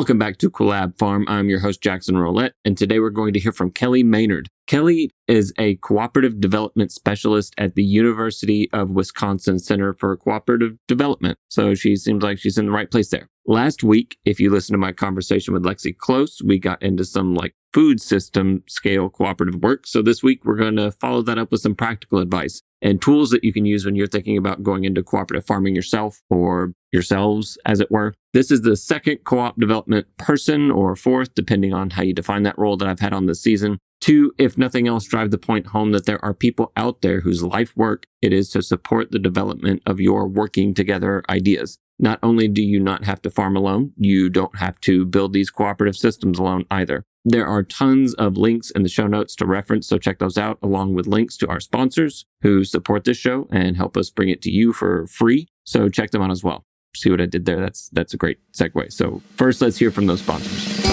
Welcome back to Collab Farm. I'm your host, Jackson Roulette, and today we're going to hear from Kelly Maynard. Kelly is a cooperative development specialist at the University of Wisconsin Center for Cooperative Development, so she seems like she's in the right place there. Last week, if you listened to my conversation with Lexi Close, we got into some food system scale cooperative work. So this week, we're going to follow that up with some practical advice and tools that you can use when you're thinking about going into cooperative farming yourself or yourselves, as it were. This is the second co-op development person, or fourth, depending on how you define that role, that I've had on this season. To, if nothing else, drive the point home that there are people out there whose life work it is to support the development of your working together ideas. Not only do you not have to farm alone, you don't have to build these cooperative systems alone either. There are tons of links in the show notes to reference, so check those out, along with links to our sponsors who support this show and help us bring it to you for free. So check them out as well. See what I did there? That's a great segue. So first, let's hear from those sponsors.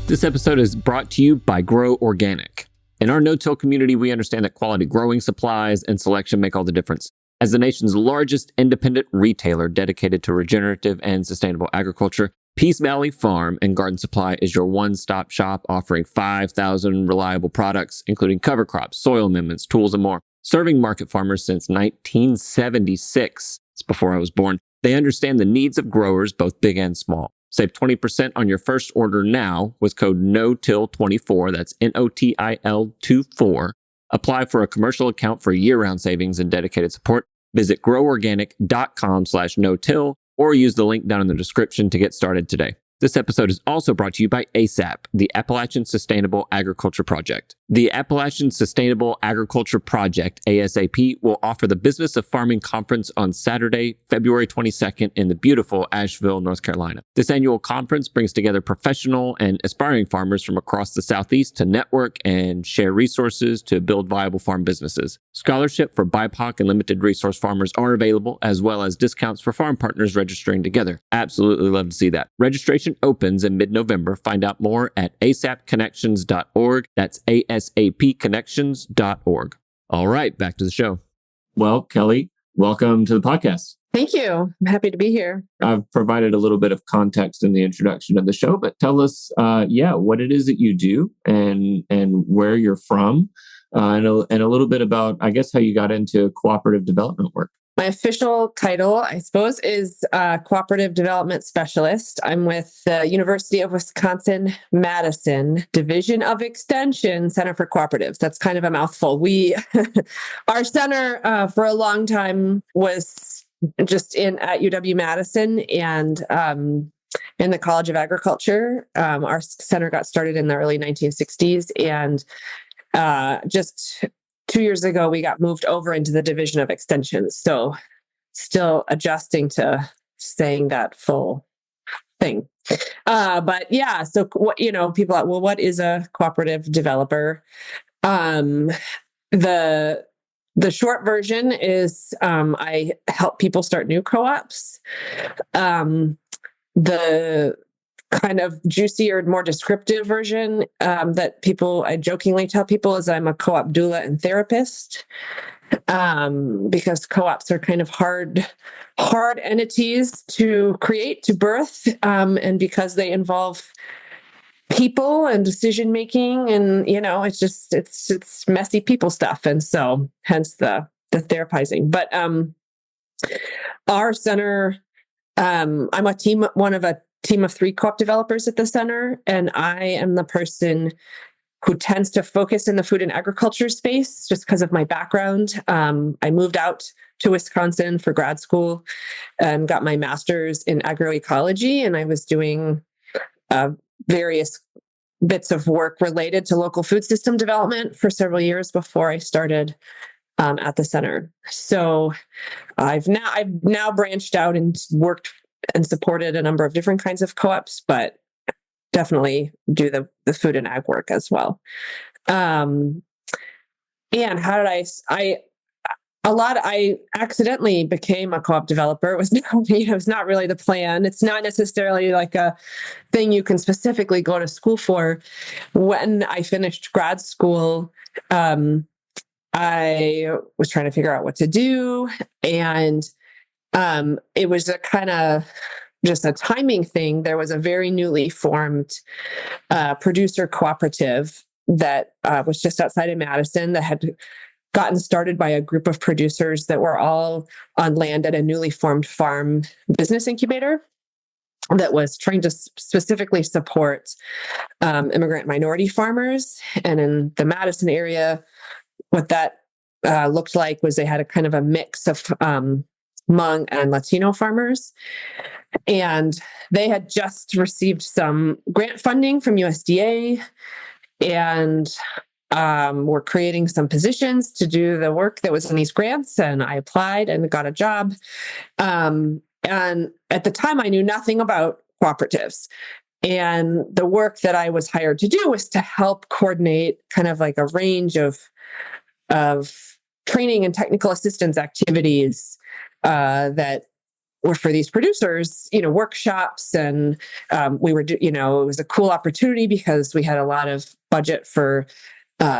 This episode is brought to you by Grow Organic. In our no-till community, we understand that quality growing supplies and selection make all the difference. As the nation's largest independent retailer dedicated to regenerative and sustainable agriculture, Peace Valley Farm and Garden Supply is your one-stop shop, offering 5,000 reliable products, including cover crops, soil amendments, tools, and more. Serving market farmers since 1976, it's before I was born, they understand the needs of growers, both big and small. Save 20% on your first order now with code NOTIL24, that's NOTIL24. Apply for a commercial account for year-round savings and dedicated support. Visit groworganic.com/notill or use the link down in the description to get started today. This episode is also brought to you by ASAP, the Appalachian Sustainable Agriculture Project. The Appalachian Sustainable Agriculture Project, ASAP, will offer the Business of Farming Conference on Saturday, February 22nd in the beautiful Asheville, North Carolina. This annual conference brings together professional and aspiring farmers from across the Southeast to network and share resources to build viable farm businesses. Scholarship for BIPOC and limited resource farmers are available, as well as discounts for farm partners registering together. Absolutely love to see that. Registration opens in mid-November. Find out more at asapconnections.org. That's asapconnections.org. All right, back to the show. Well, Kelly, welcome to the podcast. Thank you. I'm happy to be here. I've provided a little bit of context in the introduction of the show, but tell us, what it is that you do and where you're from, and a little bit about, I guess, how you got into cooperative development work. My official title, I suppose, is Cooperative Development Specialist. I'm with the University of Wisconsin-Madison Division of Extension Center for Cooperatives. That's kind of a mouthful. Our center for a long time was just at UW-Madison and in the College of Agriculture. Our center got started in the early 1960s, and just 2 years ago, we got moved over into the Division of Extension. So still adjusting to saying that full thing. But yeah, so what, people are, well, what is a cooperative developer? The short version is I help people start new co-ops. The kind of juicier, more descriptive version that I jokingly tell people is I'm a co-op doula and therapist, because co-ops are kind of hard entities to create, to birth, and because they involve people and decision making, and it's messy people stuff, and so hence the therapizing. But our center, I'm one of a team of 3 co-op developers at the center, and I am the person who tends to focus in the food and agriculture space just because of my background. I moved out to Wisconsin for grad school and got my master's in agroecology, and I was doing various bits of work related to local food system development for several years before I started at the center. So I've now branched out and worked and supported a number of different kinds of co-ops, but definitely do the food and ag work as well. And how did I accidentally became a co-op developer. It was it was not really the plan. It's not necessarily like a thing you can specifically go to school for. When I finished grad school, I was trying to figure out what to do. And it was a kind of just a timing thing. There was a very newly formed producer cooperative that was just outside of Madison that had gotten started by a group of producers that were all on land at a newly formed farm business incubator that was trying to specifically support immigrant minority farmers. And in the Madison area, what that looked like was they had a kind of a mix of Hmong and Latino farmers. And they had just received some grant funding from USDA and we're creating some positions to do the work that was in these grants. And I applied and got a job. And at the time, I knew nothing about cooperatives. And the work that I was hired to do was to help coordinate kind of like a range of training and technical assistance activities that were for these producers, workshops. And we were, it was a cool opportunity because we had a lot of budget for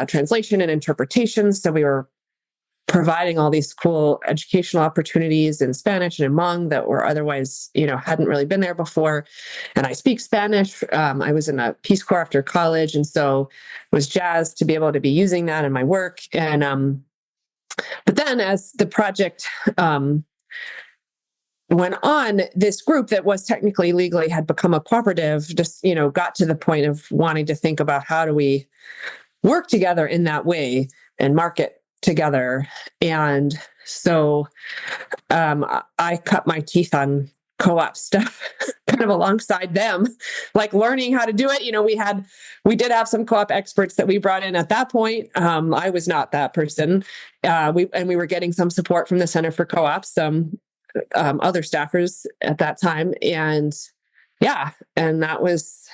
translation and interpretation. So we were providing all these cool educational opportunities in Spanish and in Hmong that were otherwise, hadn't really been there before. And I speak Spanish. I was in a Peace Corps after college. And so was jazzed to be able to be using that in my work. And, but then as the project, went on, this group that was technically legally had become a cooperative, just, got to the point of wanting to think about how do we work together in that way and market together. And so I cut my teeth on co-op stuff kind of alongside them, like learning how to do it. We did have some co-op experts that we brought in at that point. I was not that person. We were getting some support from the Center for Co-ops, some other staffers at that time. And that was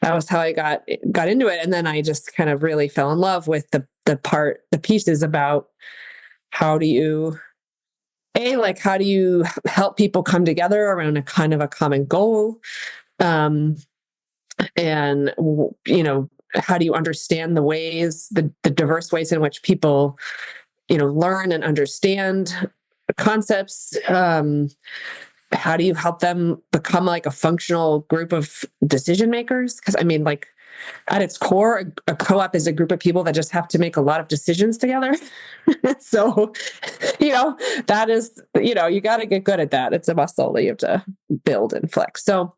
how I got into it. And then I just kind of really fell in love with the pieces about how do you help people come together around a kind of a common goal? And, how do you understand the diverse ways in which people, learn and understand concepts? How do you help them become like a functional group of decision makers? Because at its core, a co-op is a group of people that just have to make a lot of decisions together. So, that is, you got to get good at that. It's a muscle that you have to build and flex. So,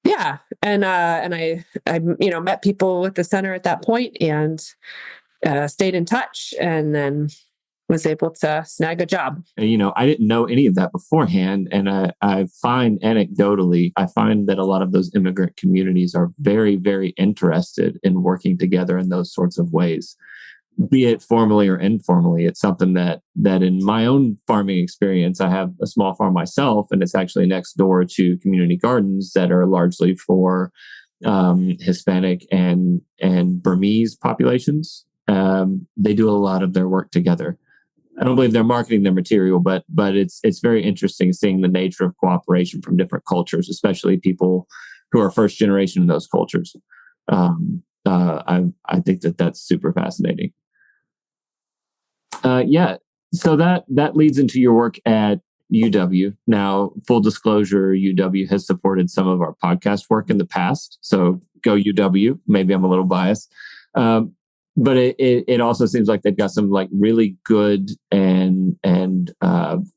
yeah. And I met people at the center at that point and stayed in touch and then was able to snag a job. I didn't know any of that beforehand. And I find anecdotally, that a lot of those immigrant communities are very, very interested in working together in those sorts of ways, be it formally or informally. It's something that in my own farming experience, I have a small farm myself, and it's actually next door to community gardens that are largely for Hispanic and Burmese populations. They do a lot of their work together. I don't believe they're marketing their material, but it's very interesting seeing the nature of cooperation from different cultures, especially people who are first generation in those cultures. I think that's super fascinating. So that leads into your work at UW. Now, full disclosure, UW has supported some of our podcast work in the past. So go UW. Maybe I'm a little biased. But it also seems like they've got some like really good and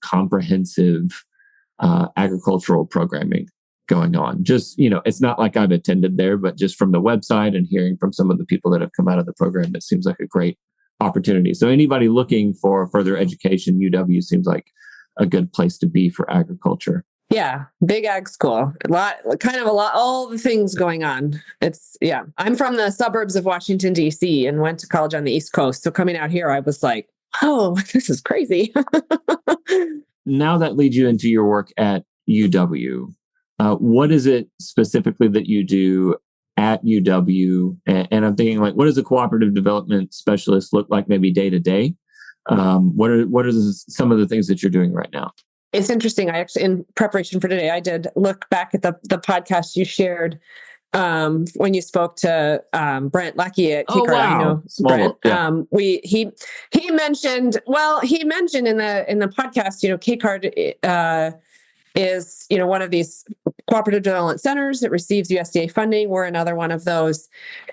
comprehensive agricultural programming going on. Just, it's not like I've attended there, but just from the website and hearing from some of the people that have come out of the program, it seems like a great opportunity. So anybody looking for further education, UW seems like a good place to be for agriculture. Yeah, big ag school. All the things going on. I'm from the suburbs of Washington, D.C. and went to college on the East Coast. So coming out here, I was like, oh, this is crazy. Now that leads you into your work at UW. What is it specifically that you do at UW? And I'm thinking, like, what does a cooperative development specialist look like maybe day to day? What are some of the things that you're doing right now? It's interesting. I actually, in preparation for today, I did look back at the podcast you shared when you spoke to Brent Lackey at Keycard. Wow. I know Small Brent. world, yeah. He mentioned in the podcast, Keycard is one of these cooperative development centers that receives USDA funding. We're another one of those,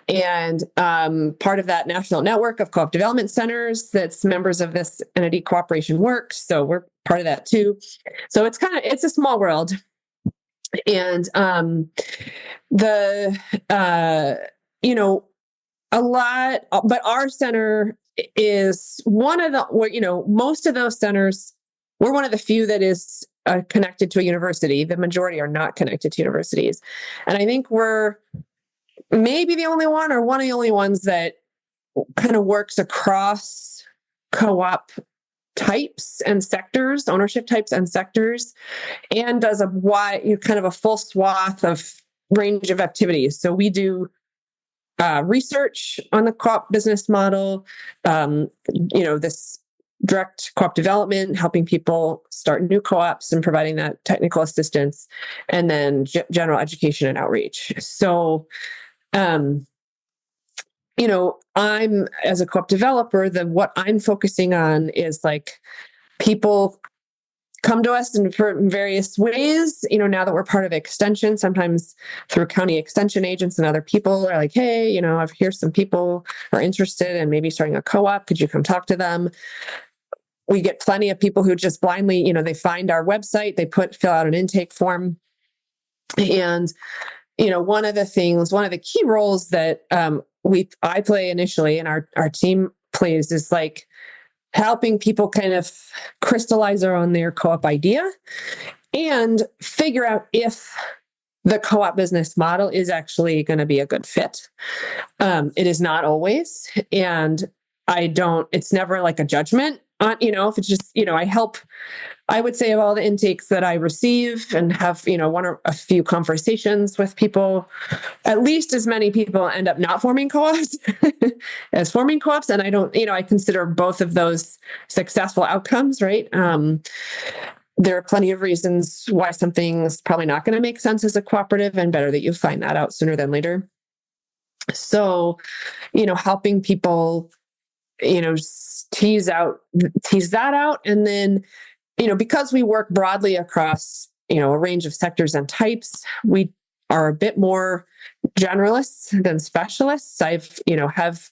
and part of that national network of co-op development centers that's members of this entity Cooperation Works. So we're part of that too. So it's a small world. And a lot, but our center is one of the, most of those centers, we're one of the few that is connected to a university. The majority are not connected to universities. And I think we're maybe the only one or one of the only ones that kind of works across co-op types and sectors, ownership types and sectors, and does a wide, kind of a full swath of range of activities. So we do research on the co-op business model, this direct co-op development, helping people start new co-ops and providing that technical assistance, and then general education and outreach. So, I'm, as a co-op developer, what I'm focusing on is like people come to us in various ways. Now that we're part of Extension, sometimes through county extension agents and other people are like, hey, I've heard some people are interested in maybe starting a co-op. Could you come talk to them? We get plenty of people who just blindly, they find our website, they fill out an intake form. And, one of the key roles that I play initially and our team plays is like helping people kind of crystallize on their co-op idea and figure out if the co-op business model is actually going to be a good fit. It is not always. And it's never like a judgment on, if it's just, I would say of all the intakes that I receive and have, one or a few conversations with people, at least as many people end up not forming co-ops as forming co-ops. And I consider both of those successful outcomes, right? There are plenty of reasons why something's probably not going to make sense as a cooperative, and better that you find that out sooner than later. So, helping people, tease that out. And then, because we work broadly across, a range of sectors and types, we are a bit more generalists than specialists. I've, have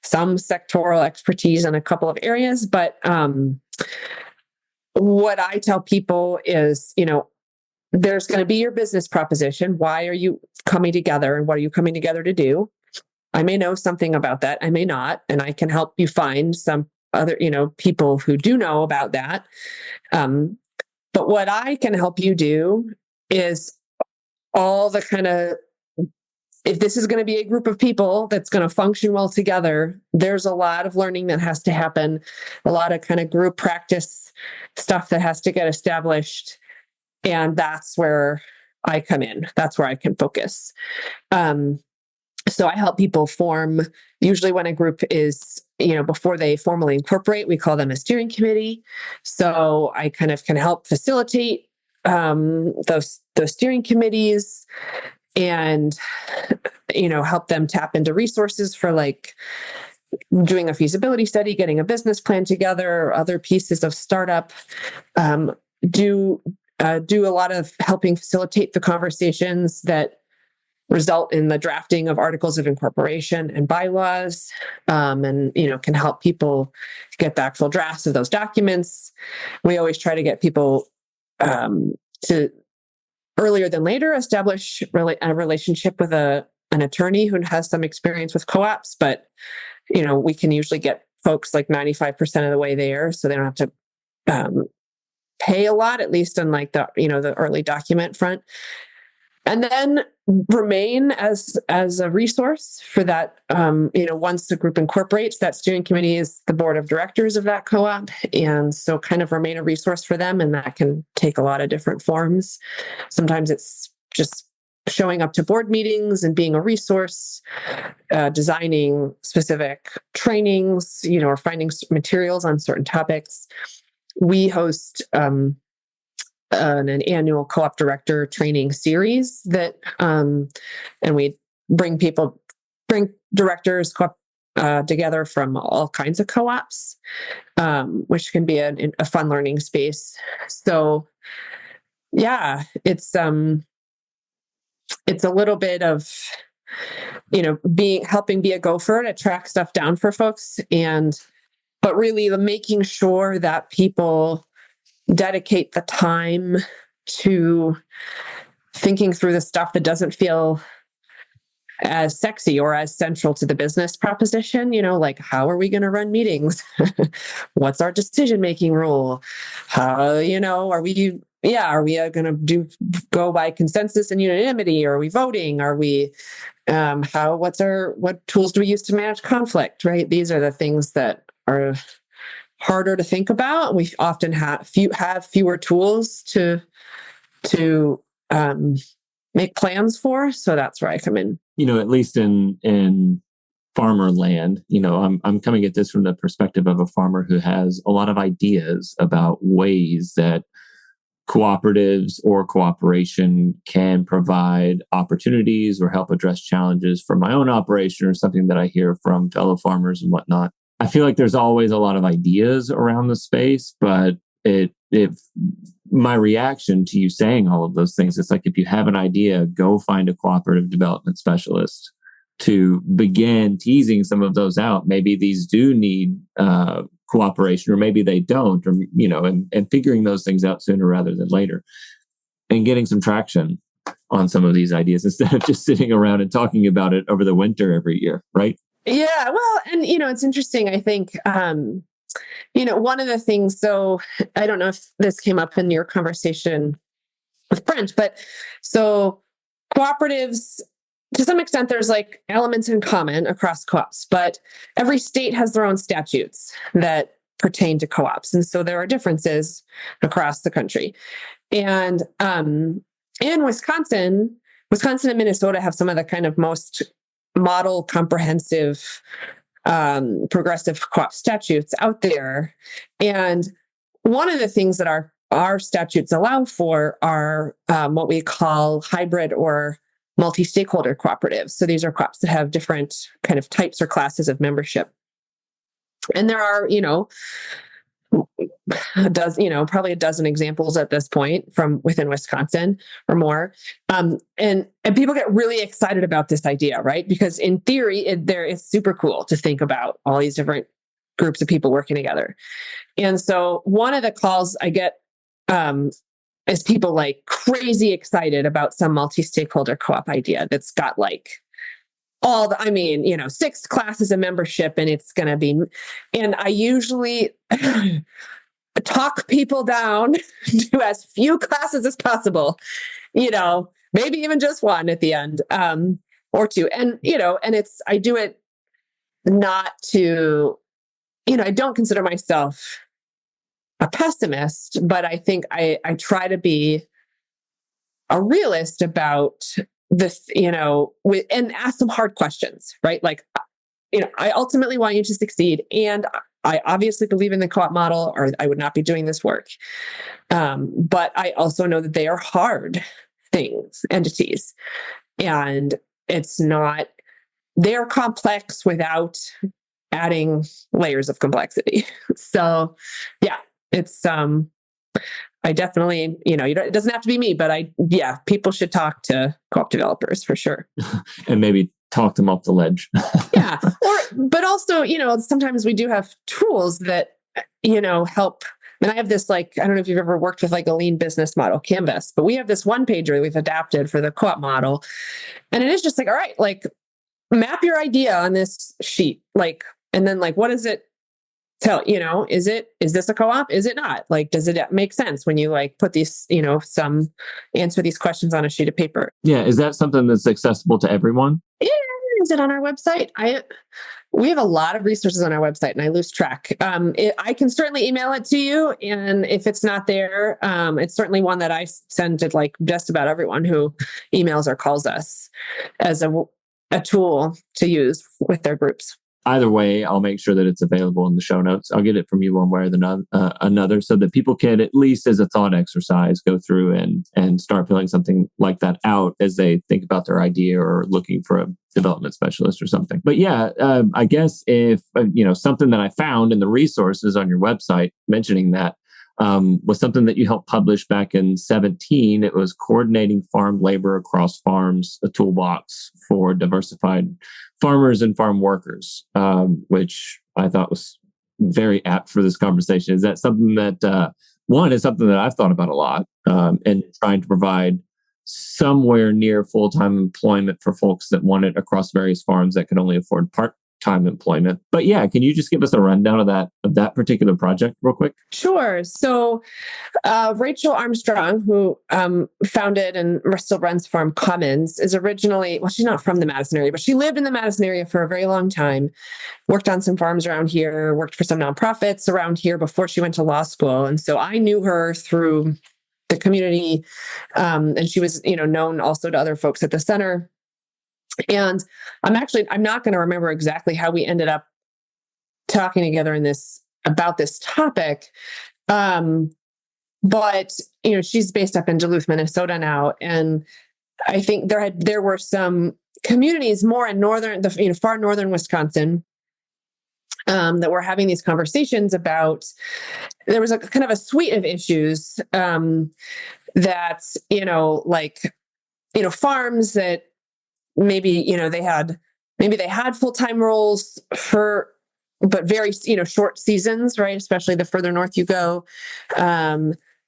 some sectoral expertise in a couple of areas, but what I tell people is, there's going to be your business proposition. Why are you coming together, and what are you coming together to do? I may know something about that. I may not, and I can help you find some other, people who do know about that. But what I can help you do is all the kind of, if this is going to be a group of people that's going to function well together, there's a lot of learning that has to happen, a lot of kind of group practice stuff that has to get established. And that's where I come in. That's where I can focus. So I help people form, usually when a group is, before they formally incorporate, we call them a steering committee. So I kind of can help facilitate those steering committees and, help them tap into resources for like doing a feasibility study, getting a business plan together, other pieces of startup, do a lot of helping facilitate the conversations that result in the drafting of articles of incorporation and bylaws, and, can help people get the actual drafts of those documents. We always try to get people to earlier than later establish a relationship with an attorney who has some experience with co-ops, but, we can usually get folks like 95% of the way there, so they don't have to pay a lot, at least on like the, the early document front. and then remain as a resource for that. Once the group incorporates, that steering committee is the board of directors of that co-op, and so kind of remain a resource for them, and that can take a lot of different forms. Sometimes it's just showing up to board meetings and being a resource, designing specific trainings, or finding materials on certain topics. We host an annual co-op director training series that, and we bring directors together from all kinds of co-ops, which can be a fun learning space. So yeah, it's a little bit of, helping be a gopher to track stuff down for folks, but really making sure that people dedicate the time to thinking through the stuff that doesn't feel as sexy or as central to the business proposition, like how are we going to run meetings? What's our decision-making rule? How, are we going to go by consensus and unanimity? Are we voting? Are we, what tools do we use to manage conflict, right? These are the things that are harder to think about. We often have fewer tools to make plans for. So that's where I come in. At least in farmer land, I'm coming at this from the perspective of a farmer who has a lot of ideas about ways that cooperatives or cooperation can provide opportunities or help address challenges for my own operation, or something that I hear from fellow farmers and whatnot. I feel like there's always a lot of ideas around the space, but if my reaction to you saying all of those things, it's like, if you have an idea, go find a cooperative development specialist to begin teasing some of those out. Maybe these do need cooperation, or maybe they don't, or, and figuring those things out sooner rather than later, and getting some traction on some of these ideas instead of just sitting around and talking about it over the winter every year, right? Yeah, well, and it's interesting. I think, one of the things, so I don't know if this came up in your conversation with Brent, but so cooperatives, to some extent, there's like elements in common across co-ops, but every state has their own statutes that pertain to co-ops. And so there are differences across the country. And in Wisconsin and Minnesota have some of the kind of most model comprehensive progressive co-op statutes out there. And one of the things that our statutes allow for are what we call hybrid or multi-stakeholder cooperatives. So these are co-ops that have different kind of types or classes of membership. And there are, probably a dozen examples at this point from within Wisconsin or more. And people get really excited about this idea, right? Because in theory, it's super cool to think about all these different groups of people working together. And so one of the calls I get is people like crazy excited about some multi-stakeholder co-op idea that's got like 6 classes of membership, and it's going to be, and I usually talk people down to as few classes as possible, maybe even just one at the end, or 2. And, I do it not to, I don't consider myself a pessimist, but I think I try to be a realist about this, and ask some hard questions, right? Like, I ultimately want you to succeed, and I obviously believe in the co-op model, or I would not be doing this work. But I also know that they are hard entities, and they're complex without adding layers of complexity. So yeah, it's, I definitely, it doesn't have to be me, but people should talk to co-op developers for sure. And maybe talk them off the ledge. Yeah. But also, sometimes we do have tools that, help. And I have this, I don't know if you've ever worked with a lean business model, Canvas, but we have this one pager we've adapted for the co-op model. And it is just all right, map your idea on this sheet. And then what is it? tell, is this a co-op? Is it not? Like, does it make sense when you like put these, answer these questions on a sheet of paper? Yeah. Is that something that's accessible to everyone? Is it on our website? We have a lot of resources on our website, and I lose track. I can certainly email it to you, and if it's not there, it's certainly one that I send to like just about everyone who emails or calls us as a tool to use with their groups. Either way, I'll make sure that it's available in the show notes. I'll get it from you one way or another, so that people can, at least as a thought exercise, go through and start filling something like that out as they think about their idea or looking for a development specialist or something. But yeah, I guess if, something that I found in the resources on your website mentioning that was something that you helped publish back in 2017. It was Coordinating Farm Labor Across Farms, a toolbox for diversified farmers and farm workers, which I thought was very apt for this conversation. Is that something that, one, is something that I've thought about a lot, and trying to provide somewhere near full-time employment for folks that want it across various farms that can only afford part-time employment. But yeah, can you just give us a rundown of that particular project real quick? Sure. So Rachel Armstrong, who founded and still runs Farm Commons, is originally, well, she's not from the Madison area, but she lived in the Madison area for a very long time, worked on some farms around here, worked for some nonprofits around here before she went to law school. And so I knew her through the community, and she was, known also to other folks at the center. And I'm not going to remember exactly how we ended up talking together about this topic. But, she's based up in Duluth, Minnesota now. And I think there were some communities more in far northern Wisconsin, that were having these conversations about. There was a kind of a suite of issues, that, farms that maybe, they had full-time roles but very, short seasons, right? Especially the further north you go.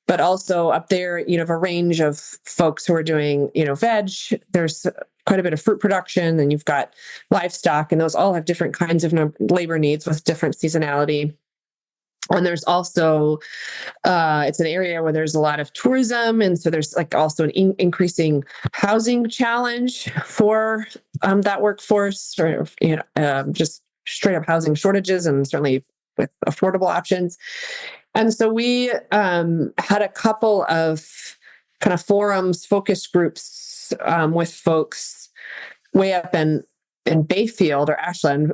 But also up there, have a range of folks who are doing, veg. There's quite a bit of fruit production, and you've got livestock, and those all have different kinds of labor needs with different seasonality. And there's also, it's an area where there's a lot of tourism. And so there's like also an increasing housing challenge for that workforce, or, just straight up housing shortages, and certainly with affordable options. And so we had a couple of kind of forums, focus groups with folks way up in Bayfield or Ashland,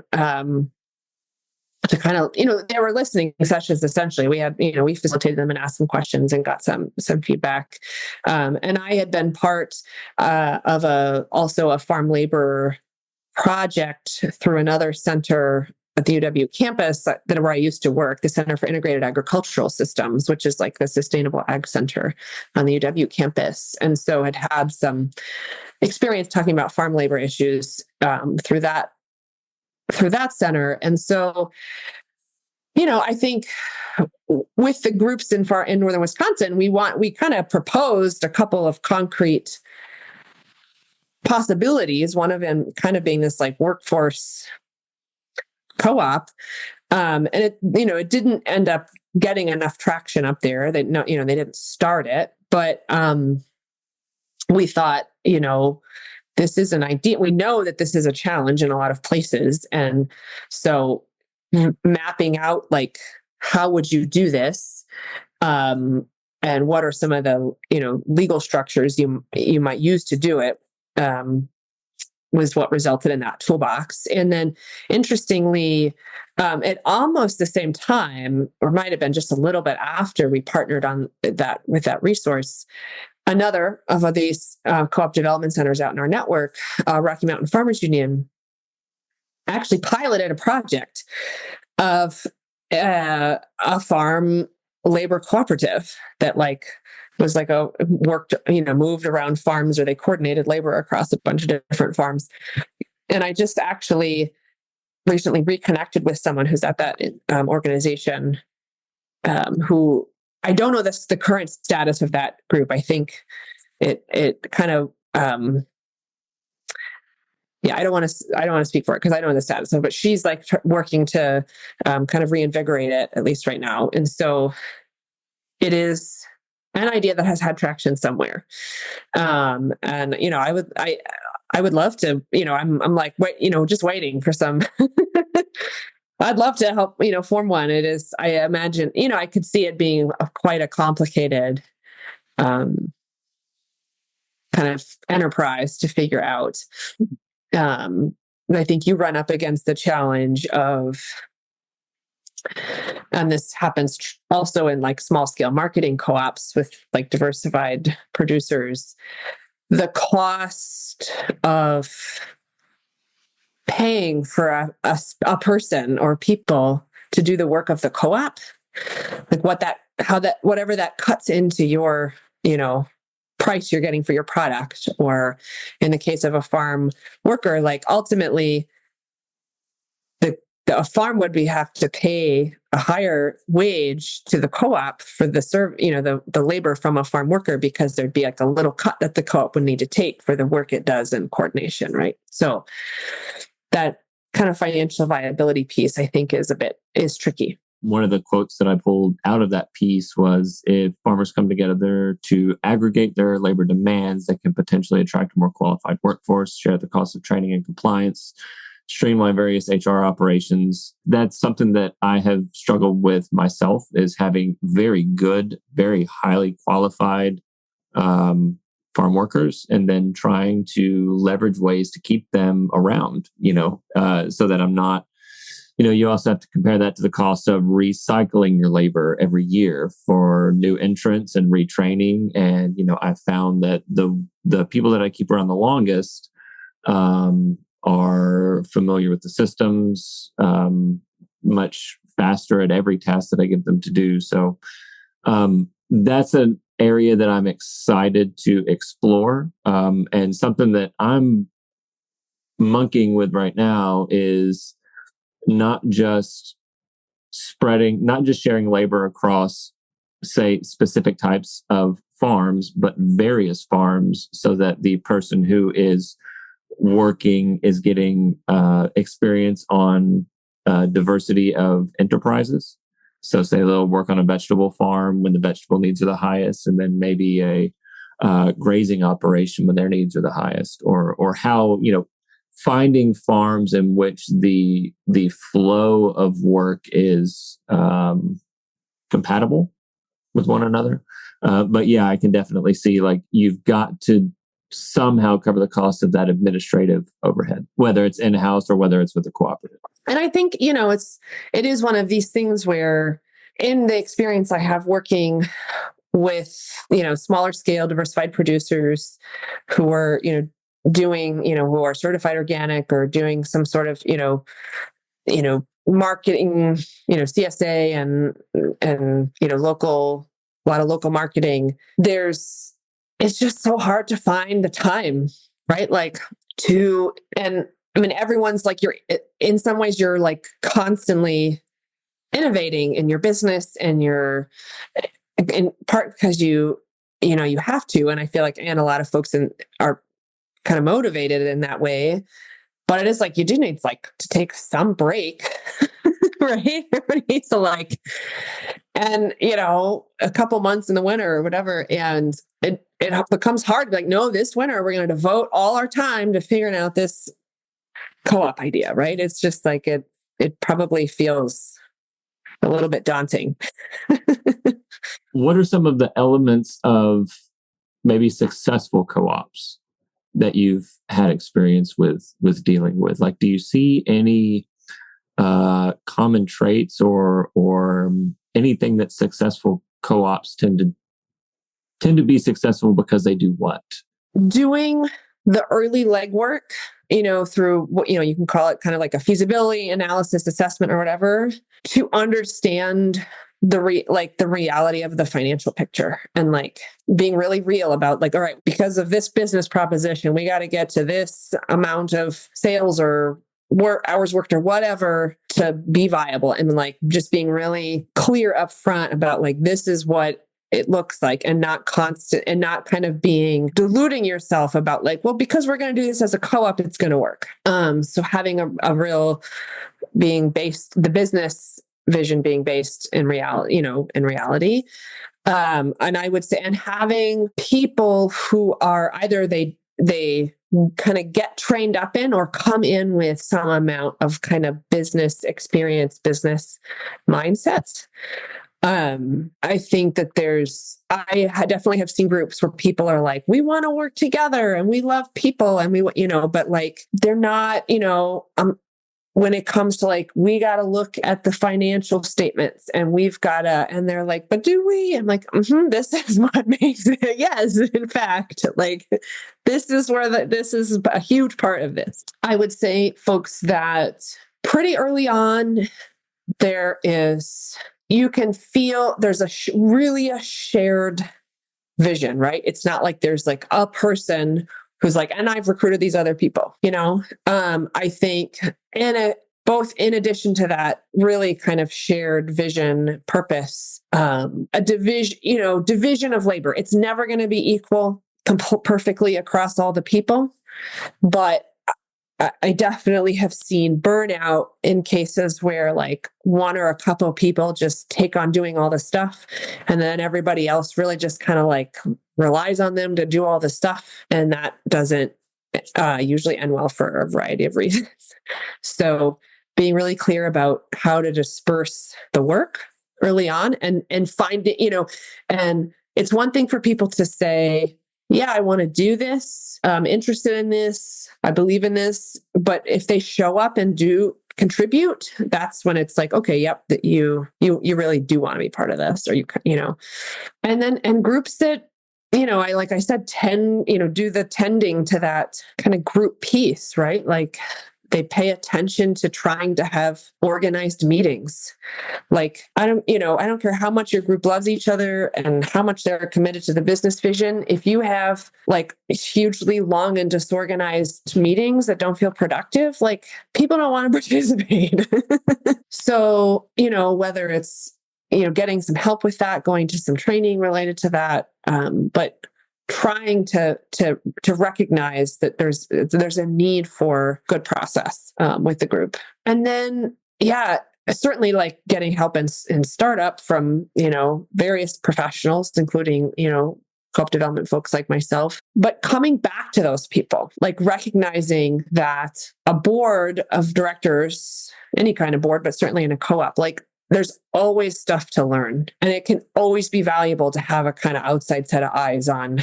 to kind of, they were listening sessions. Essentially, we had, we facilitated them and asked them questions and got some feedback. And I had been part of also a farm labor project through another center at the UW campus where I used to work, the Center for Integrated Agricultural Systems, which is like the Sustainable Ag Center on the UW campus. And so had some experience talking about farm labor issues through that center. And so, I think with the groups in northern Wisconsin, we kind of proposed a couple of concrete possibilities. One of them kind of being this like workforce co-op. And it didn't end up getting enough traction up there. They didn't start it, but we thought, this is an idea. We know that this is a challenge in a lot of places. And so mapping out like, how would you do this? And what are some of the, legal structures you might use to do it? Was what resulted in that toolbox. And then interestingly, at almost the same time, or might have been just a little bit after we partnered on that with that resource, another of these co-op development centers out in our network, Rocky Mountain Farmers Union, actually piloted a project of a farm labor cooperative that was moved around farms, or they coordinated labor across a bunch of different farms. And I just actually recently reconnected with someone who's at that organization, who I don't know the current status of that group. I think it kind of, I don't want to speak for it because I don't know the status of it, but she's like working to kind of reinvigorate it, at least right now. And so it is an idea that has had traction somewhere. And, I would love to, I'm like, wait, just waiting for some, I'd love to help, form one. It is, I imagine, I could see it being quite a complicated, kind of enterprise to figure out. And I think you run up against the challenge of, and this happens also in like small scale marketing co-ops with like diversified producers, the cost of paying for a person or people to do the work of the co-op, like whatever that cuts into your, price you're getting for your product, or in the case of a farm worker, like ultimately a farm would have to pay a higher wage to the co-op for the labor from a farm worker, because there'd be like a little cut that the co-op would need to take for the work it does in coordination, right? So that kind of financial viability piece, I think, is tricky. One of the quotes that I pulled out of that piece was, if farmers come together to aggregate their labor demands, they can potentially attract a more qualified workforce, share the cost of training and compliance, streamline various HR operations. That's something that I have struggled with myself, is having very good, very highly qualified farm workers, and then trying to leverage ways to keep them around, so that I'm not, you also have to compare that to the cost of recycling your labor every year for new entrants and retraining. And, I've found that the people that I keep around the longest, are familiar with the systems, much faster at every task that I give them to do. So that's an area that I'm excited to explore. And something that I'm monkeying with right now is not just sharing labor across, say, specific types of farms, but various farms, so that the person who is working is getting experience on diversity of enterprises. So say they'll work on a vegetable farm when the vegetable needs are the highest, and then maybe a grazing operation when their needs are the highest, or how, finding farms in which the flow of work is compatible with one another. But yeah, I can definitely see, like, you've got to somehow cover the cost of that administrative overhead, whether it's in-house or whether it's with a cooperative. And I think, it is one of these things where, in the experience I have working with, smaller scale diversified producers who are, doing, who are certified organic or doing some sort of, marketing, CSA and, a lot of local marketing, it's just so hard to find the time, right? Like everyone's like, in some ways you're like constantly innovating in your business, and you're in part because you have to. And I feel like, and a lot of folks are kind of motivated in that way, but it is like, you do need to take some break, right? Everybody needs to and a couple months in the winter or whatever. And it becomes hard. Like, no, this winter we're going to devote all our time to figuring out this co-op idea, right? It's just like, it probably feels a little bit daunting. What are some of the elements of maybe successful co-ops that you've had experience with dealing with? Like, do you see any common traits or anything that successful co-ops tend to be successful because they do what? Doing the early legwork, through what, you can call it kind of like a feasibility analysis assessment or whatever, to understand the reality of the financial picture, and being really real about all right, because of this business proposition, we got to get to this amount of sales or hours worked or whatever to be viable. And just being really clear up front about this is what it looks like, and not constant, and not kind of being deluding yourself about like, well, because we're going to do this as a co-op, it's going to work. So having a real being based, the business vision being based in reality, in reality. And I would say, and having people who are either they kind of get trained up in or come in with some amount of kind of business experience, business mindsets. I think that I definitely have seen groups where people are like, we want to work together and we love people and but like, they're not, when it comes to like, we got to look at the financial statements and and they're like, but do we? I'm like, this is what makes it. Yes, in fact, like this is this is a huge part of this. I would say folks that pretty early on, you can feel there's really a shared vision, right? It's not like there's like a person who's like, and I've recruited these other people, I think, both in addition to that, really kind of shared vision, purpose, a division of labor. It's never going to be equal perfectly across all the people, but I definitely have seen burnout in cases where like one or a couple of people just take on doing all the stuff. And then everybody else really just kind of like relies on them to do all the stuff. And that doesn't usually end well for a variety of reasons. So being really clear about how to disperse the work early on and find it, and it's one thing for people to say, yeah, I want to do this. I'm interested in this. I believe in this. But if they show up and do contribute, that's when it's like, okay, yep, that you really do want to be part of this, or and groups that, like I said, do the tending to that kind of group piece, right? Like they pay attention to trying to have organized meetings. Like, I don't care how much your group loves each other and how much they're committed to the business vision. If you have like hugely long and disorganized meetings that don't feel productive, like people don't want to participate. So, whether it's, getting some help with that, going to some training related to that, but trying to recognize that there's a need for good process with the group. And then, certainly like getting help in startup from, various professionals, including, co-op development folks like myself, but coming back to those people, like recognizing that a board of directors, any kind of board, but certainly in a co-op, like there's always stuff to learn, and it can always be valuable to have a kind of outside set of eyes on,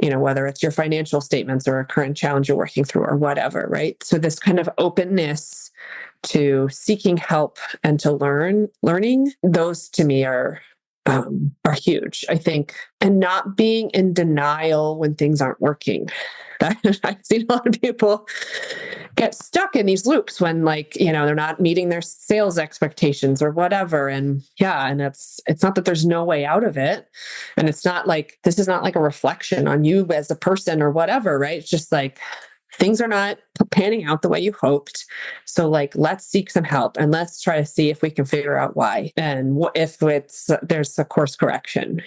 whether it's your financial statements or a current challenge you're working through or whatever, right? So this kind of openness to seeking help and to learning, those to me are huge, I think, and not being in denial when things aren't working. I've seen a lot of people get stuck in these loops when, like, they're not meeting their sales expectations or whatever. And it's not that there's no way out of it. And it's not like, this is not like a reflection on you as a person or whatever, right? It's just like, things are not panning out the way you hoped. So like, let's seek some help and let's try to see if we can figure out why. And if there's a course correction,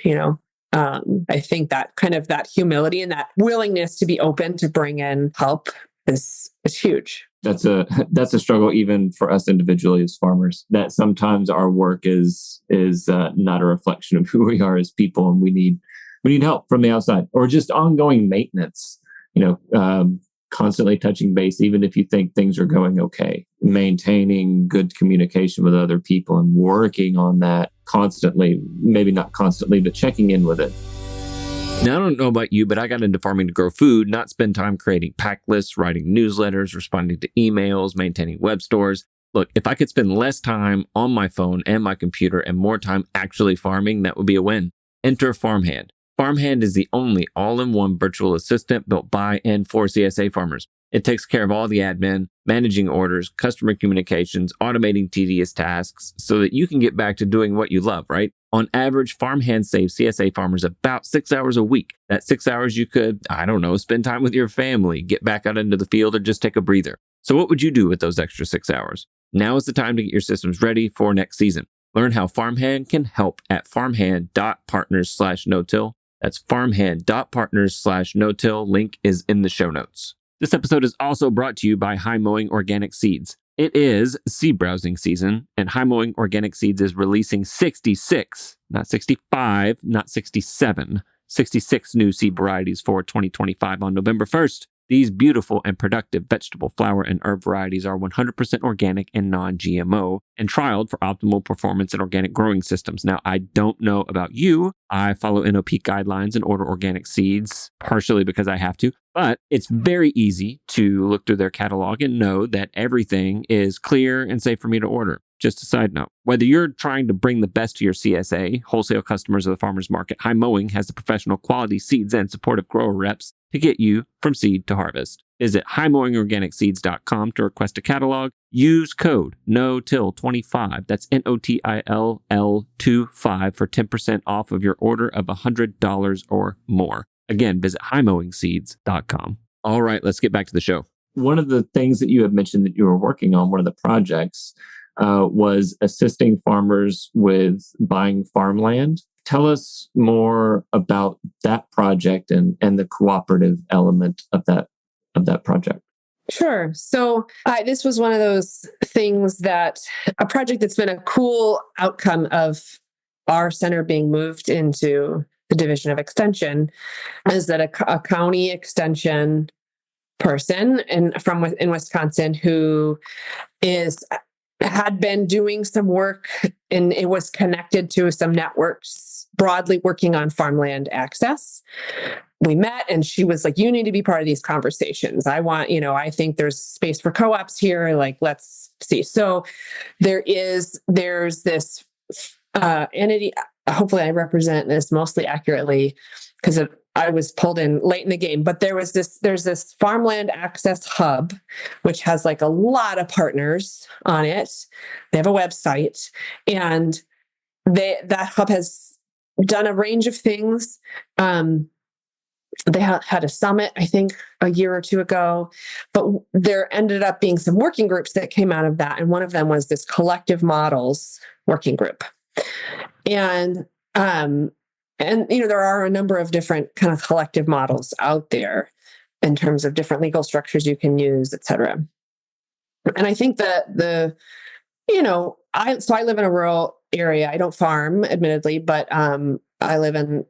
I think that kind of that humility and that willingness to be open to bring in help is huge. That's a struggle even for us individually as farmers, that sometimes our work is not a reflection of who we are as people, and we need help from the outside, or just ongoing maintenance, constantly touching base, even if you think things are going okay, maintaining good communication with other people and working on that constantly, maybe not constantly, but checking in with it. Now, I don't know about you, but I got into farming to grow food, not spend time creating pack lists, writing newsletters, responding to emails, maintaining web stores. Look, if I could spend less time on my phone and my computer and more time actually farming, that would be a win. Enter Farmhand. Farmhand is the only all-in-one virtual assistant built by and for CSA farmers. It takes care of all the admin, managing orders, customer communications, automating tedious tasks so that you can get back to doing what you love, right? On average, Farmhand saves CSA farmers about 6 hours a week. That's 6 hours you could, spend time with your family, get back out into the field, or just take a breather. So what would you do with those extra 6 hours? Now is the time to get your systems ready for next season. Learn how Farmhand can help at farmhand.partners/no-till. That's farmhand.partners/no-till. Link is in the show notes. This episode is also brought to you by High Mowing Organic Seeds. It is seed browsing season, and High Mowing Organic Seeds is releasing 66, not 65, not 67, 66 new seed varieties for 2025 on November 1st. These beautiful and productive vegetable, flower, and herb varieties are 100% organic and non-GMO and trialed for optimal performance in organic growing systems. Now, I don't know about you. I follow NOP guidelines and order organic seeds, partially because I have to, but it's very easy to look through their catalog and know that everything is clear and safe for me to order. Just a side note, whether you're trying to bring the best to your CSA, wholesale customers, or the farmer's market, High Mowing has the professional quality seeds and supportive grower reps to get you from seed to harvest. Visit highmowingorganicseeds.com to request a catalog. Use code NOTIL25, that's NOTILL25 for 10% off of your order of $100 or more. Again, visit highmowingseeds.com. All right, let's get back to the show. One of the things that you had mentioned that you were working on, one of the projects, was assisting farmers with buying farmland. Tell us more about that project and the cooperative element of that project. Sure. So this was one of those things that a project that's been a cool outcome of our center being moved into the Division of Extension is that a county extension person in Wisconsin who had been doing some work, and it was connected to some networks broadly working on farmland access. We met and she was like, you need to be part of these conversations. I think there's space for co-ops here. Like, let's see. So there's this entity. Hopefully I represent this mostly accurately because I was pulled in late in the game, but there's this farmland access hub, which has like a lot of partners on it. They have a website, and that hub has done a range of things. They had a summit, I think, a year or two ago, but there ended up being some working groups that came out of that. And one of them was this collective models working group. And there are a number of different kind of collective models out there in terms of different legal structures you can use, et cetera. And I think that I live in a rural area. I don't farm, admittedly, but I live in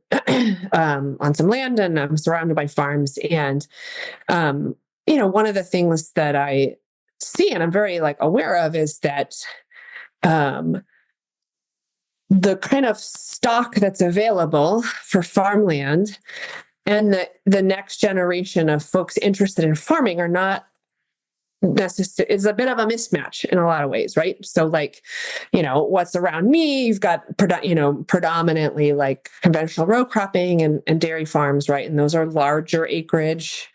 on some land and I'm surrounded by farms. And one of the things that I see and I'm very aware of is that the kind of stock that's available for farmland and the next generation of folks interested in farming are not necessarily, is a bit of a mismatch in a lot of ways, right? So what's around me, you've got, predominantly like conventional row cropping and dairy farms, right? And those are larger acreage,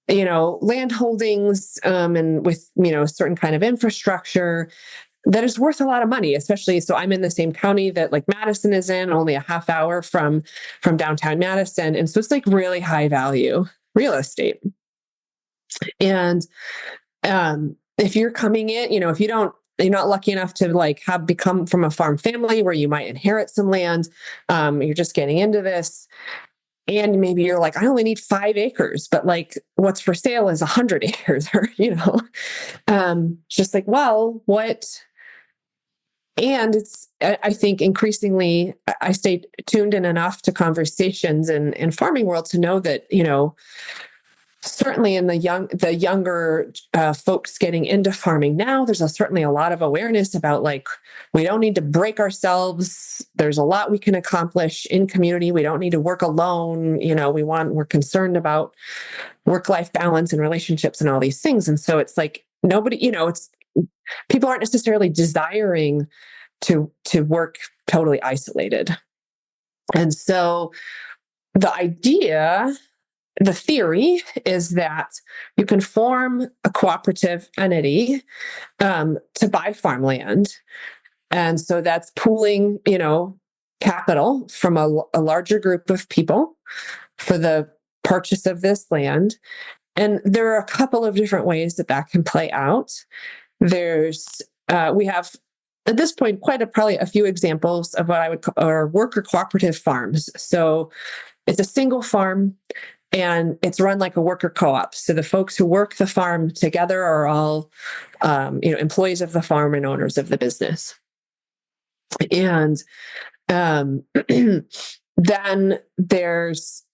land holdings, and with, a certain kind of infrastructure that is worth a lot of money, especially. So I'm in the same county that Madison is in, only a half hour from downtown Madison. And so it's really high value real estate. And if you're coming in, if you're not lucky enough to have become from a farm family where you might inherit some land, you're just getting into this. And maybe you're I only need 5 acres, but what's for sale is 100 acres or, just what? And it's, I think increasingly I stay tuned in enough to conversations in farming world to know that, certainly in the younger folks getting into farming now, there's certainly a lot of awareness about we don't need to break ourselves. There's a lot we can accomplish in community. We don't need to work alone. We're concerned about work-life balance and relationships and all these things. And so it's nobody, people aren't necessarily desiring to work totally isolated. And so the theory is that you can form a cooperative entity to buy farmland. And so that's pooling, capital from a larger group of people for the purchase of this land. And there are a couple of different ways that can play out. We have at this point, probably a few examples of what I would call or worker cooperative farms. So it's a single farm and it's run like a worker co-op. So the folks who work the farm together are all, employees of the farm and owners of the business. And then there's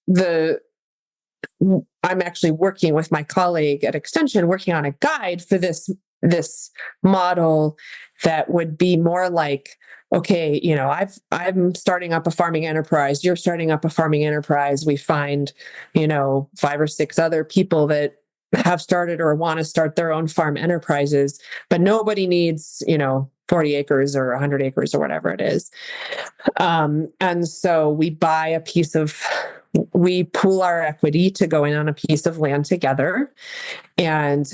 I'm actually working with my colleague at Extension, working on a guide for this model that would be more like, okay, I'm starting up a farming enterprise, you're starting up a farming enterprise. We find, 5 or 6 other people that have started or want to start their own farm enterprises, but nobody needs, 40 acres or 100 acres or whatever it is. And so we pool our equity to go in on a piece of land together. And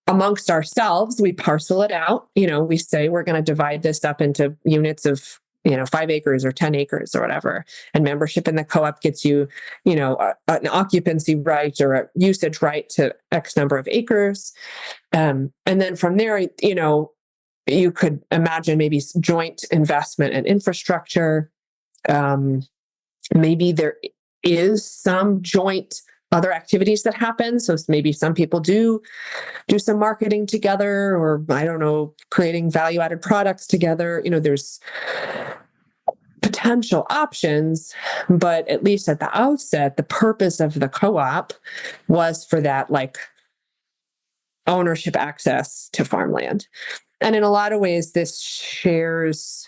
amongst ourselves, we parcel it out. We say we're going to divide this up into units of 5 acres or 10 acres or whatever. And membership in the co-op gets you, an occupancy right or a usage right to X number of acres. And then from there, you could imagine maybe joint investment in infrastructure. Maybe there is some joint other activities that happen. So maybe some people do some marketing together, or I don't know, creating value-added products together. There's potential options, but at least at the outset, the purpose of the co-op was for that ownership access to farmland. And in a lot of ways, this shares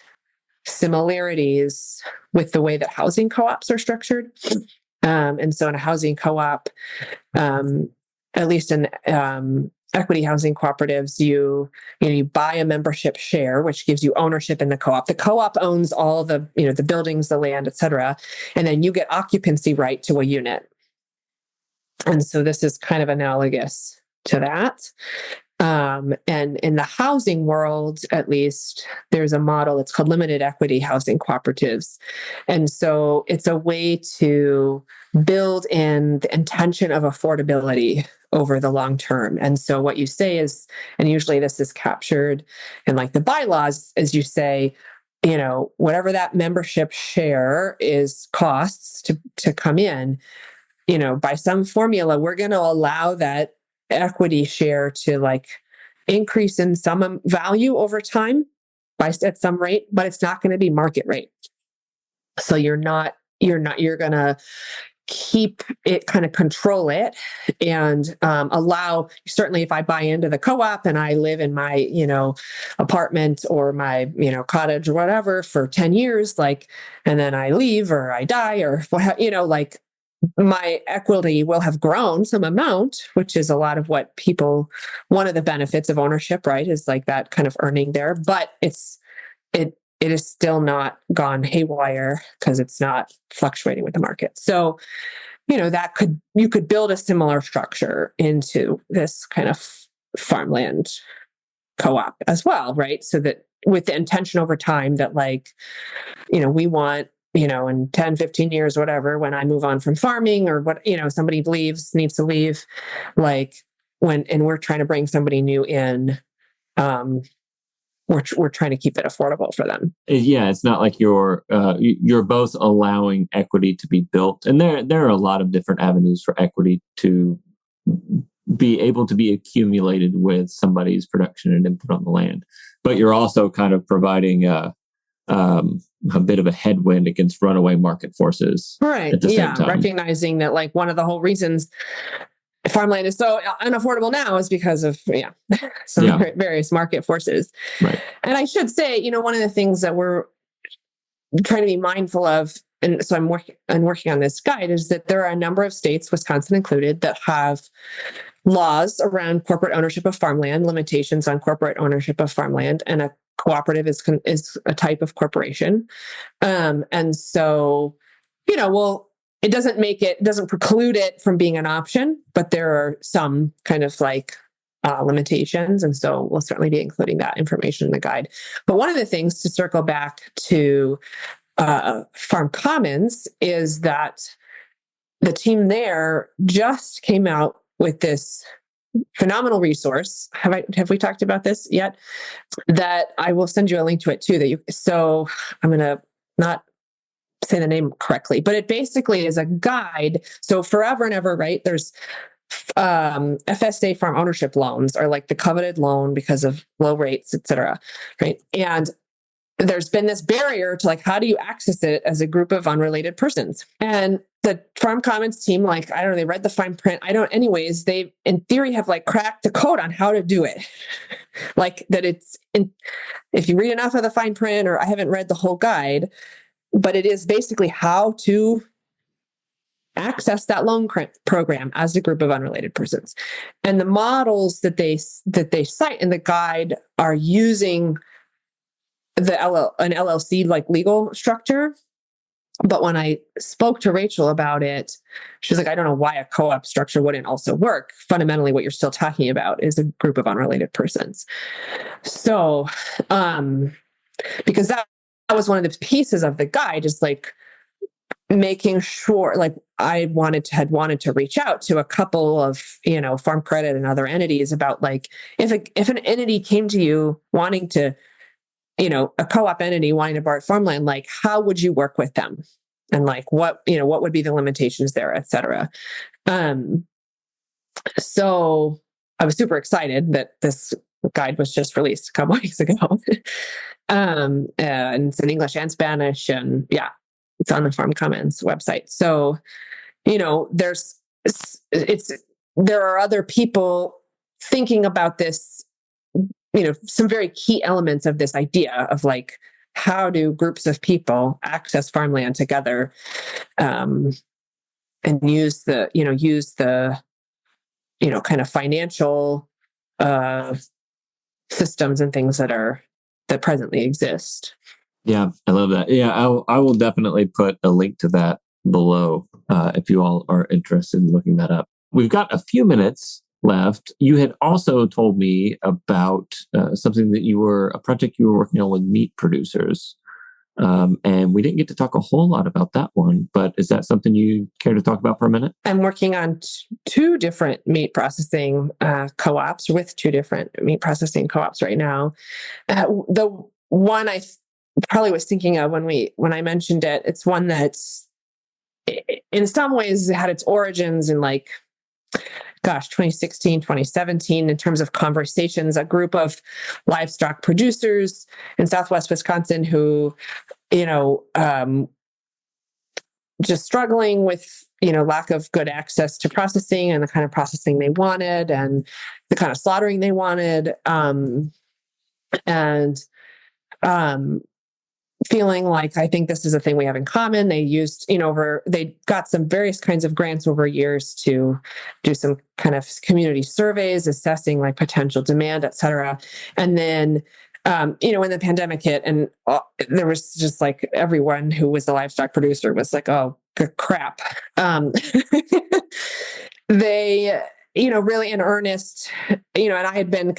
similarities with the way that housing co-ops are structured. And so in a housing co-op, at least in equity housing cooperatives, you buy a membership share, which gives you ownership in the co-op. The co-op owns all the buildings, the land, et cetera. And then you get occupancy right to a unit. And so this is kind of analogous to that. And in the housing world, at least, there's a model. It's called limited equity housing cooperatives. And so it's a way to build in the intention of affordability over the long term. And so what you say is, and usually this is captured in the bylaws, as you say, whatever that membership share costs to come in, by some formula, we're going to allow that equity share to increase in some value over time at some rate, but it's not going to be market rate. So you're going to keep it, kind of control it, and allow, certainly if I buy into the co-op and I live in my, apartment or my, cottage or whatever for 10 years, and then I leave or I die or, my equity will have grown some amount, which is a lot of what one of the benefits of ownership, right, is that kind of earning there, but it is still not gone haywire because it's not fluctuating with the market. So, you could build a similar structure into this kind of farmland co-op as well, right? So that with the intention over time that we want, in 10, 15 years, whatever, when I move on from farming or somebody needs to leave, and we're trying to bring somebody new in, we're trying to keep it affordable for them. Yeah, it's not like you're both allowing equity to be built, and there are a lot of different avenues for equity to be able to be accumulated with somebody's production and input on the land. But you're also kind of providing a bit of a headwind against runaway market forces, right? At the same time. Recognizing that one of the whole reasons farmland is so unaffordable now is because of various market forces. Right. And I should say, one of the things that we're trying to be mindful of, and so I'm working on this guide, is that there are a number of states, Wisconsin included, that have laws around corporate ownership of farmland, limitations on corporate ownership of farmland, and a cooperative is a type of corporation. And so, it doesn't preclude it from being an option, but there are some kind of limitations. And so we'll certainly be including that information in the guide. But one of the things to circle back to Farm Commons is that the team there just came out with this phenomenal resource. Have we talked about this yet? That I will send you a link to it too. So I'm going to not say the name correctly, but it basically is a guide. So forever and ever, right? There's FSA farm ownership loans are like the coveted loan because of low rates, et cetera, right? And there's been this barrier to like, how do you access it as a group of unrelated persons? And the Farm Commons team, like, I don't know, they read the fine print. Anyways, they in theory have like cracked the code on how to do it. Like that if you read enough of the fine print, or I haven't read the whole guide, but it is basically how to access that loan program as a group of unrelated persons. And the models that they cite in the guide are using an LLC like legal structure. But when I spoke to Rachel about it, she was like, I don't know why a co-op structure wouldn't also work. Fundamentally, what you're still talking about is a group of unrelated persons. So, because that was one of the pieces of the guide, is like making sure, like I had wanted to reach out to a couple of, Farm Credit and other entities about like, if an entity came to you wanting to, a co-op entity wanting to borrow farmland, like how would you work with them? And like, what would be the limitations there, et cetera. So I was super excited that this guide was just released a couple weeks ago. And it's in English and Spanish, and yeah, it's on the Farm Commons website. So, there are other people thinking about this, some very key elements of this idea of like, how do groups of people access farmland together, and use the kind of financial systems and things that presently exist. Yeah, I love that. Yeah, I will definitely put a link to that below if you all are interested in looking that up. We've got a few minutes left. You had also told me about something a project you were working on with meat producers. And we didn't get to talk a whole lot about that one, but is that something you care to talk about for a minute? I'm working on two different meat processing co-ops with two different meat processing co-ops right now. The one I probably was thinking of when I mentioned it, it's one that's in some ways had its origins in 2016, 2017, in terms of conversations, a group of livestock producers in Southwest Wisconsin who, just struggling with, lack of good access to processing and the kind of processing they wanted and the kind of slaughtering they wanted. Feeling like, I think this is a thing we have in common. They used, they got some various kinds of grants over years to do some kind of community surveys, assessing like potential demand, et cetera. And then, when the pandemic hit and there was just like everyone who was a livestock producer was like, oh, crap. They, really in earnest, and I had been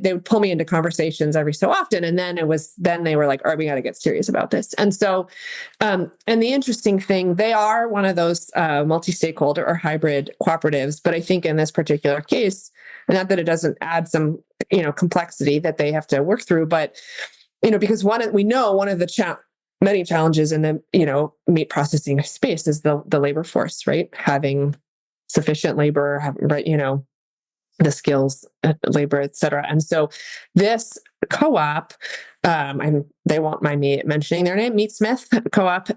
they would pull me into conversations every so often. And then they were like, all right, we got to get serious about this. And so, and the interesting thing, they are one of those multi-stakeholder or hybrid cooperatives. But I think in this particular case, not that it doesn't add some, complexity that they have to work through, but, because one of the many challenges in the, meat processing space is the labor force, right? Having sufficient labor, right? The skills, labor, et cetera. And so this co-op, and they won't mind me mentioning their name, Meat Smith Co-op,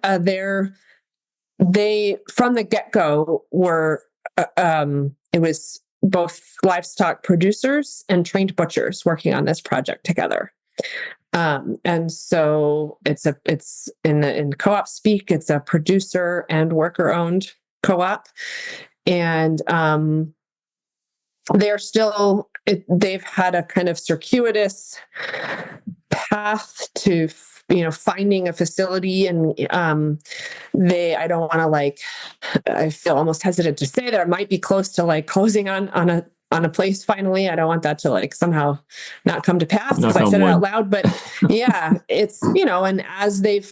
they from the get-go were, it was both livestock producers and trained butchers working on this project together. And so it's in co-op speak, it's a producer and worker-owned co-op. And they've had a kind of circuitous path to, finding a facility. And I don't want to I feel almost hesitant to say that it might be close to closing on on a place finally. I don't want that to like somehow not come to pass because I Knock on said it wood. out loud, but yeah, it's, and as they've,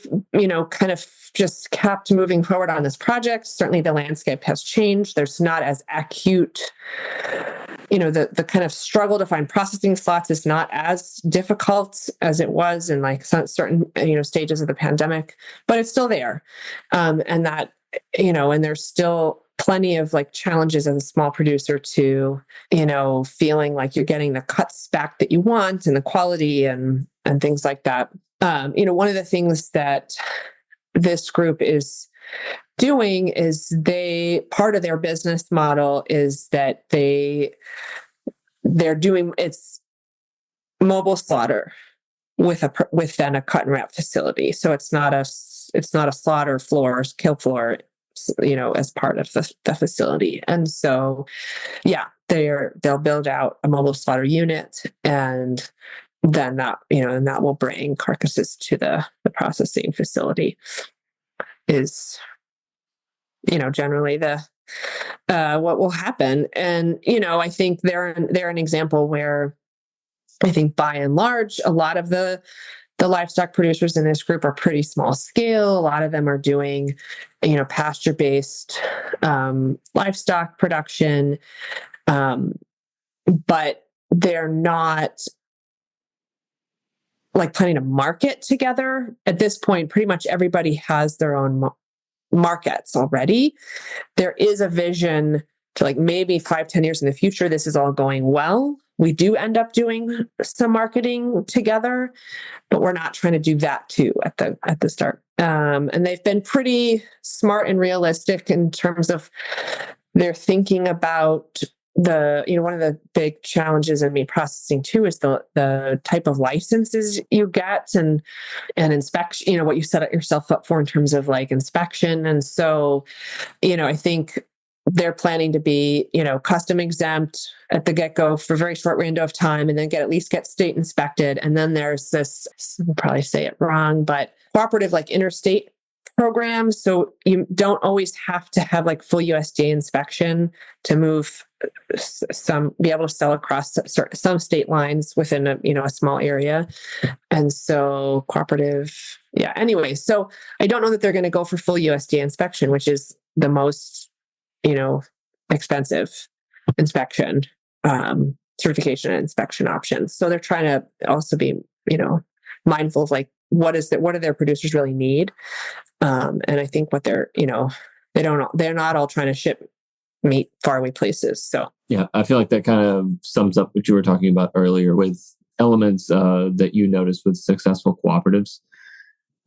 kind of just kept moving forward on this project, certainly the landscape has changed. There's not as acute, the kind of struggle to find processing slots is not as difficult as it was in like certain, stages of the pandemic, but it's still there. And that, and there's still plenty of like challenges as a small producer to, feeling like you're getting the cuts back that you want and the quality and things like that. One of the things that this group is doing is part of their business model is that they're doing it's mobile slaughter with then a cut and wrap facility. So it's not a slaughter floor, kill floor, as part of the facility. And so, yeah, they'll build out a mobile slaughter unit, and then that will bring carcasses to the processing facility. Is generally the what will happen. And I think they're an example where I think by and large a lot of the livestock producers in this group are pretty small scale. A lot of them are doing pasture-based livestock production, but they're not like planning to market together at this point. Pretty much everybody has their own markets already. There is a vision to like maybe 5-10 years in the future, this is all going well, we do end up doing some marketing together, but we're not trying to do that too at the start. And they've been pretty smart and realistic in terms of their thinking about one of the big challenges in meat processing too is the type of licenses you get and inspection, what you set yourself up for in terms of like inspection. And so, I think they're planning to be, custom exempt at the get-go for a very short window of time, and then at least get state inspected. And then there's this, I'll probably say it wrong, but cooperative like interstate programs. So you don't always have to have like full USDA inspection to move be able to sell across some state lines within a small area. And so cooperative, yeah. Anyway, so I don't know that they're going to go for full USDA inspection, which is the most, expensive inspection, certification and inspection options. So they're trying to also be, mindful of like, what do their producers really need? And I think what they're not all trying to ship meat faraway places. So yeah, I feel like that kind of sums up what you were talking about earlier with elements that you noticed with successful cooperatives,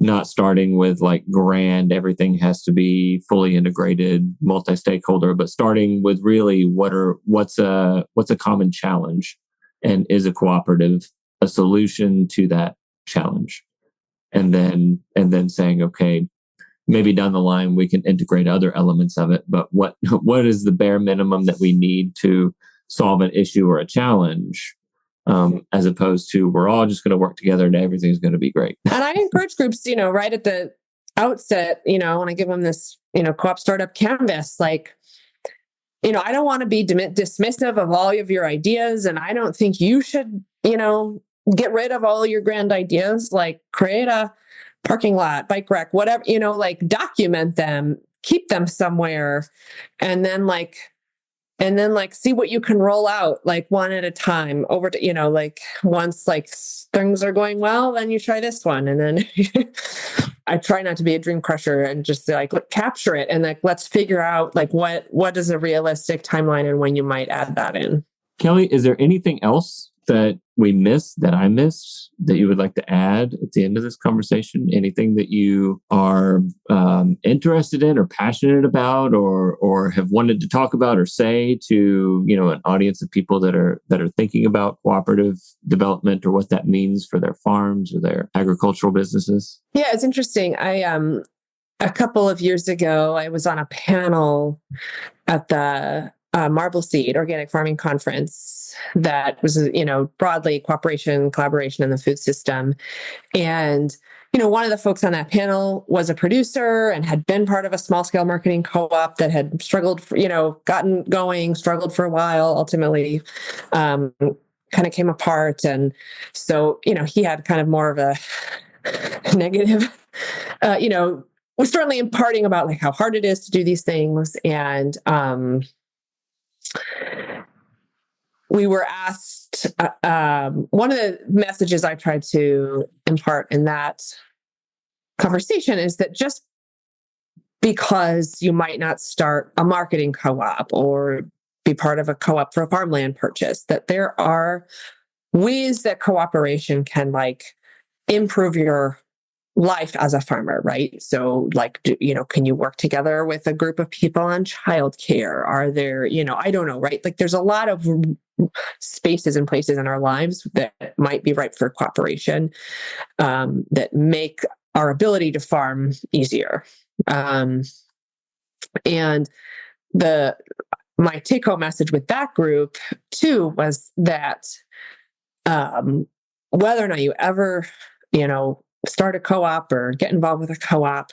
not starting with like grand, everything has to be fully integrated, multi-stakeholder, but starting with really what's a common challenge, and is a cooperative a solution to that challenge, and then saying, okay, maybe down the line we can integrate other elements of it, but what is the bare minimum that we need to solve an issue or a challenge, as opposed to we're all just going to work together and everything's going to be great. And I encourage groups, right at the outset, when I give them this, co-op startup canvas, like, I don't want to be dismissive of all of your ideas, and I don't think you should, get rid of all your grand ideas, like create a parking lot, bike rack, whatever, like document them, keep them somewhere, and then see what you can roll out, like one at a time over to, like once like things are going well, then you try this one. And then I try not to be a dream crusher and just like capture it. And like, let's figure out like what is a realistic timeline and when you might add that in. Kelly, is there anything else that I missed that you would like to add at the end of this conversation? Anything that you are interested in or passionate about or have wanted to talk about or say to, an audience of people that are thinking about cooperative development or what that means for their farms or their agricultural businesses? Yeah, it's interesting. A couple of years ago, I was on a panel at the Marble Seed Organic Farming Conference that was, broadly cooperation, collaboration in the food system. And, one of the folks on that panel was a producer and had been part of a small scale marketing co-op that had struggled, gotten going, struggled for a while, ultimately kind of came apart. And so, he had kind of more of a negative, was certainly imparting about like how hard it is to do these things. And we were asked, one of the messages I tried to impart in that conversation is that just because you might not start a marketing co-op or be part of a co-op for a farmland purchase, that there are ways that cooperation can like improve your life as a farmer, right? So like, can you work together with a group of people on childcare? Are there, I don't know, right? Like there's a lot of spaces and places in our lives that might be ripe for cooperation, that make our ability to farm easier. And my take-home message with that group too was that whether or not you ever, start a co-op or get involved with a co-op,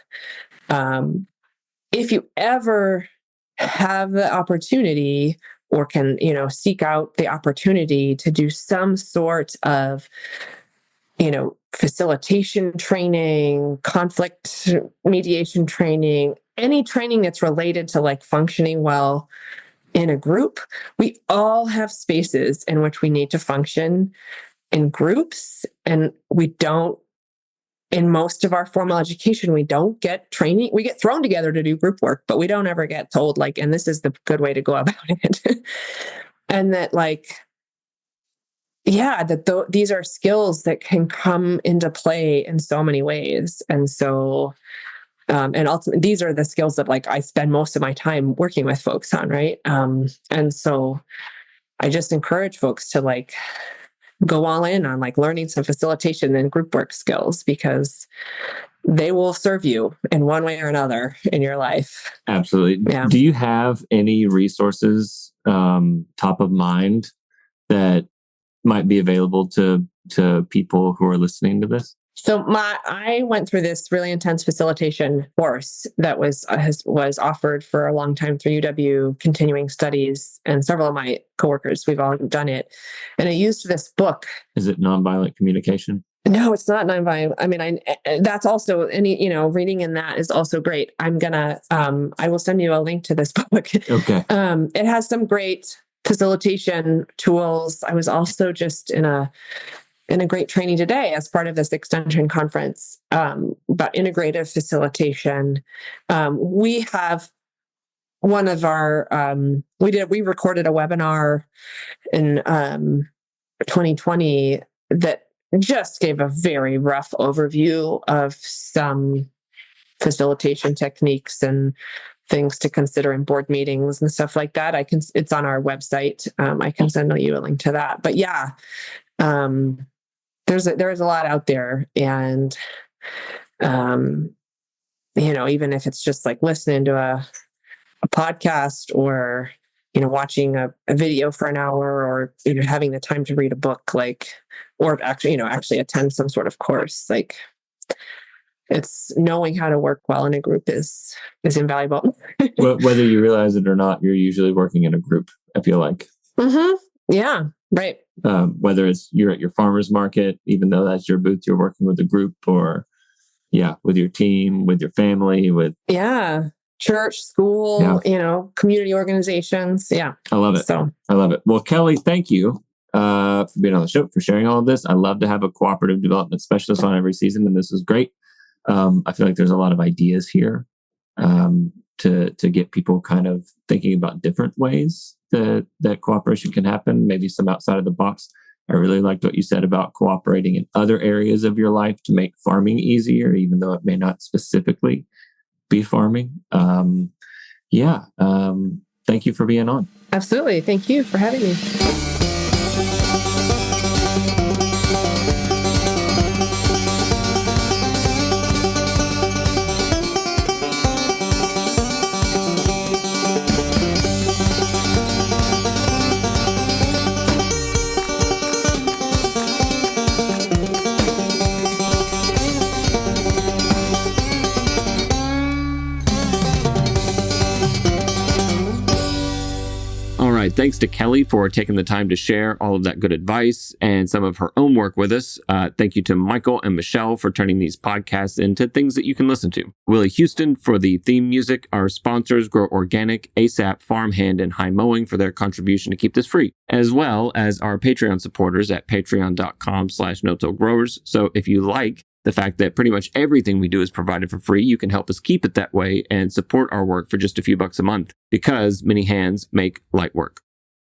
if you ever have the opportunity or can, seek out the opportunity to do some sort of, facilitation training, conflict mediation training, any training that's related to like functioning well in a group, we all have spaces in which we need to function in groups. And we don't, in most of our formal education, we don't get training. We get thrown together to do group work, but we don't ever get told like, and this is the good way to go about it. And that like, these are skills that can come into play in so many ways. And so, and ultimately, these are the skills that like I spend most of my time working with folks on, right? And so I just encourage folks to like go all in on like learning some facilitation and group work skills, because they will serve you in one way or another in your life. Absolutely. Yeah. Do you have any resources top of mind that might be available to people who are listening to this? So I went through this really intense facilitation course that was offered for a long time through UW Continuing Studies, and several of my coworkers, we've all done it. And I used this book. Is it Nonviolent Communication? No, it's not nonviolent. I mean, that's also reading in that is also great. I will send you a link to this book. Okay. It has some great facilitation tools. I was also just in a great training today as part of this extension conference about integrative facilitation. We have one of our, we recorded a webinar in 2020 that just gave a very rough overview of some facilitation techniques and things to consider in board meetings and stuff like that. It's on our website. I can send you a link to that. But yeah, there is a lot out there, and even if it's just like listening to a podcast or watching a video for an hour, or having the time to read a book, like, or actually attend some sort of course, like, it's knowing how to work well in a group is invaluable. Whether you realize it or not, you're usually working in a group, I feel like. Mm-hmm. Yeah, right. Whether it's you're at your farmer's market, even though that's your booth, you're working with a group, or with your team, with your family, with church, school, community organizations. Yeah. I love it. I love it. Well, Kelly, thank you for being on the show, for sharing all of this. I love to have a cooperative development specialist on every season, and this is great. I feel like there's a lot of ideas here to get people kind of thinking about different ways that cooperation can happen, maybe some outside of the box. I really liked what you said about cooperating in other areas of your life to make farming easier, even though it may not specifically be farming. Thank you for being on. Absolutely. Thank you for having me. My thanks to Kelly for taking the time to share all of that good advice and some of her own work with us. Thank you to Michael and Michelle for turning these podcasts into things that you can listen to. Willie Houston for the theme music. Our sponsors, Grow Organic, ASAP, Farmhand, and High Mowing for their contribution to keep this free, as well as our Patreon supporters at patreon.com/no-till-growers. So if you like the fact that pretty much everything we do is provided for free, you can help us keep it that way and support our work for just a few bucks a month, because many hands make light work.